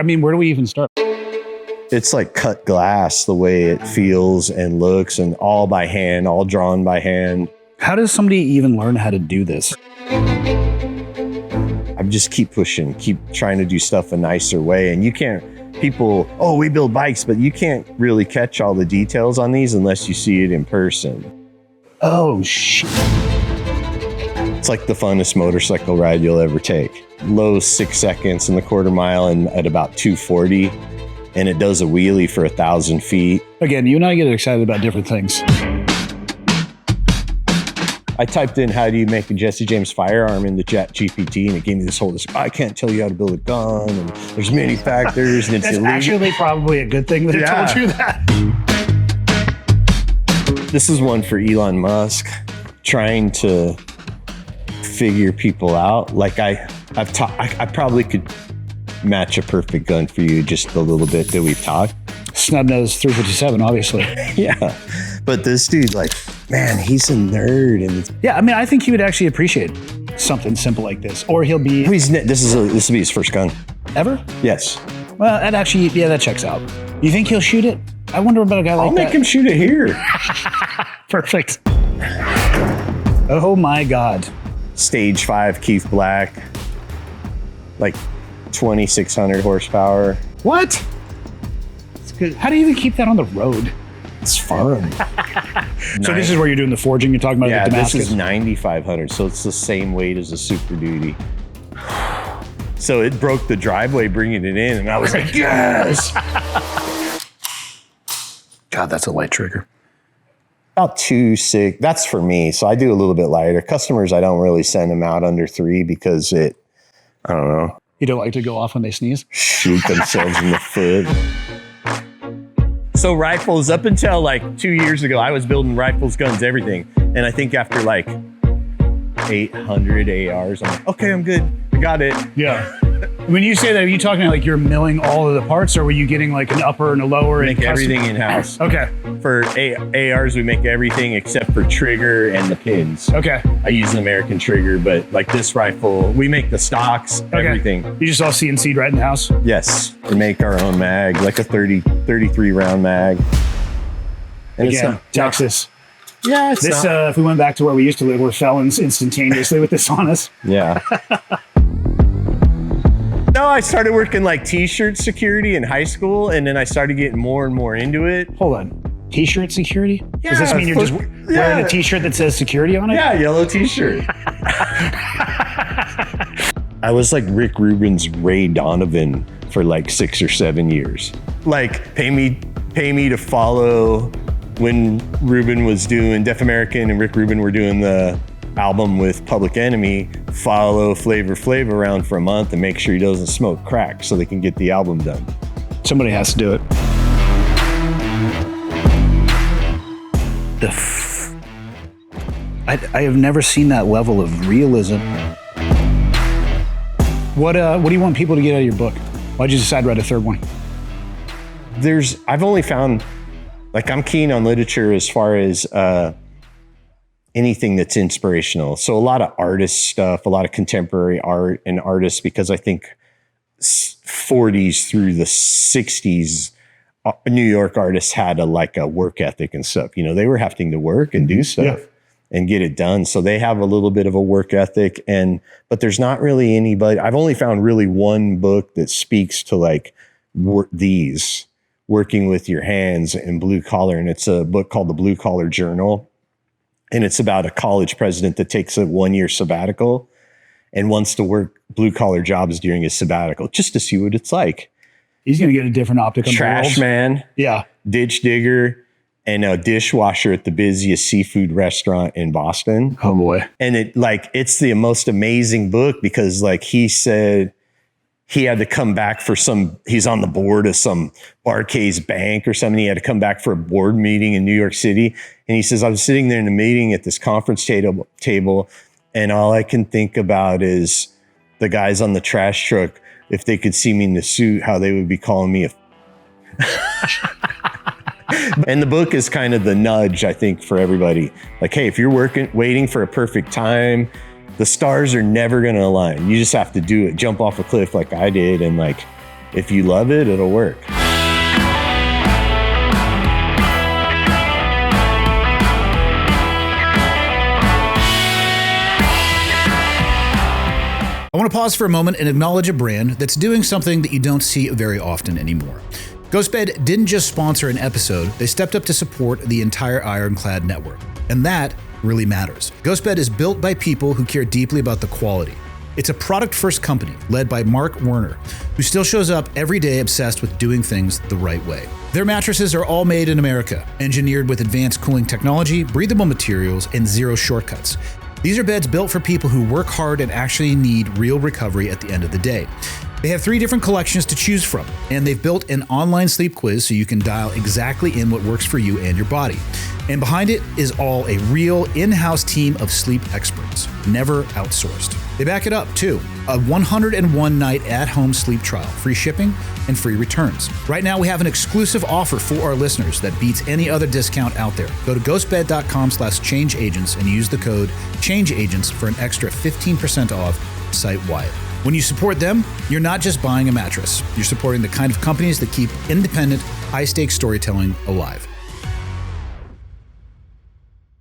I mean, where do we even start? It's like cut glass, the way it feels and looks, and all by hand, all drawn by hand. How does somebody even learn how to do this? I just keep pushing, keep trying to do stuff a nicer way. And you can't, people, oh, we build bikes, but you can't really catch all the details on these unless you see it in person. Oh, shit. It's like the funnest motorcycle ride you'll ever take. Low 6 seconds in the quarter mile and at about 240. And it does a wheelie for 1,000 feet. Again, you and I get excited about different things. I typed in, how do you make a Jesse James firearm into ChatGPT, and it gave me this whole, I can't tell you how to build a gun, and there's many factors, and it's That's illegal. actually probably a good thing that it told you that. This is one for Elon Musk, trying to figure people out. Like I probably could match a perfect gun for you, just a little bit that we've talked. Snub-nosed 357, obviously. Yeah, but this dude, like, man, he's a nerd, and yeah, I mean, I think he would actually appreciate something simple like this, or he'll be. This will be his first gun Ever? Yes. Well, that actually, yeah, that checks out. You think he'll shoot it? I wonder about a guy like I'll that. make him shoot it here. Perfect. Oh my God. Stage 5 Keith Black, like 2,600 horsepower. What? It's good. How do you even keep that on the road? It's fun. So this is where you're doing the forging you're talking about Yeah, at Damascus? this is 9,500, so it's the same weight as a Super Duty. So it broke the driveway bringing it in, and I was like, yes! God, that's a light trigger. About 2.6. That's for me, so I do a little bit lighter. Customers, I don't really send them out under 3 because I don't know. You don't like to go off when they sneeze? Shoot themselves in the foot. So rifles, up until like 2 years ago, I was building rifles, guns, everything. And I think after like 800 ARs, I'm like, okay, I'm good. I got it. Yeah. When you say that, are you talking like you're milling all of the parts, or were you getting like an upper and a lower? Make everything in-house. Okay. For ARs, we make everything except for trigger and the pins. Okay. I use an American trigger, but like this rifle, we make the stocks, everything. You just all CNC'd right in the house? Yes. We make our own mag, like a 33 round mag. And again, Texas. Yeah, it's this. If we went back to where we used to live, we're felons instantaneously with this on us. Yeah. No, I started working like t-shirt security in high school, and then I started getting more and more into it. Hold on. T-shirt security? Yeah, does this mean you're just wearing a t-shirt that says security on it? Yeah, yellow t-shirt. I was like Rick Rubin's Ray Donovan for like 6 or 7 years. Like, pay me to follow when Rubin was doing Deaf American and Rick Rubin were doing the album with Public Enemy, follow Flavor Flav around for a month and make sure he doesn't smoke crack so they can get the album done. Somebody has to do it. I have never seen that level of realism. What do you want people to get out of your book? Why'd you decide to write a third one? I've only found, like, I'm keen on literature as far as anything that's inspirational. So a lot of artist stuff, a lot of contemporary art and artists, because I think 40s through the 60s, New York artists had a work ethic and stuff. You know, they were having to work and do stuff and get it done. So they have a little bit of a work ethic, but there's not really anybody. I've only found really one book that speaks to like working with your hands and blue collar. And it's a book called The Blue Collar Journal. And it's about a college president that takes a 1-year sabbatical and wants to work blue collar jobs during his sabbatical just to see what it's like. He's going to get a different optic on Trash the man, yeah, ditch digger, and a dishwasher at the busiest seafood restaurant in Boston. Oh boy. And it's the most amazing book because like he said he had to come back for he's on the board of some Barclays bank or something. He had to come back for a board meeting in New York City. And he says, I was sitting there in a meeting at this conference table, and all I can think about is the guys on the trash truck, if they could see me in the suit, how they would be calling me And the book is kind of the nudge, I think, for everybody. Like, hey, if you're waiting for a perfect time, the stars are never going to align. You just have to do it, jump off a cliff like I did, and like if you love it, it'll work. I want to pause for a moment and acknowledge a brand that's doing something that you don't see very often anymore. GHOSTBED didn't just sponsor an episode, they stepped up to support the entire Ironclad network. And that really matters. GHOSTBED is built by people who care deeply about the quality. It's a product-first company led by Mark Werner, who still shows up every day obsessed with doing things the right way. Their mattresses are all made in America, engineered with advanced cooling technology, breathable materials, and zero shortcuts. These are beds built for people who work hard and actually need real recovery at the end of the day. They have 3 different collections to choose from, and they've built an online sleep quiz so you can dial exactly in what works for you and your body. And behind it is all a real in-house team of sleep experts, never outsourced. They back it up too. A 101-night at-home sleep trial, free shipping, and free returns. Right now we have an exclusive offer for our listeners that beats any other discount out there. Go to ghostbed.com/changeagents and use the code changeagents for an extra 15% off site-wide. When you support them, you're not just buying a mattress. You're supporting the kind of companies that keep independent, high-stakes storytelling alive.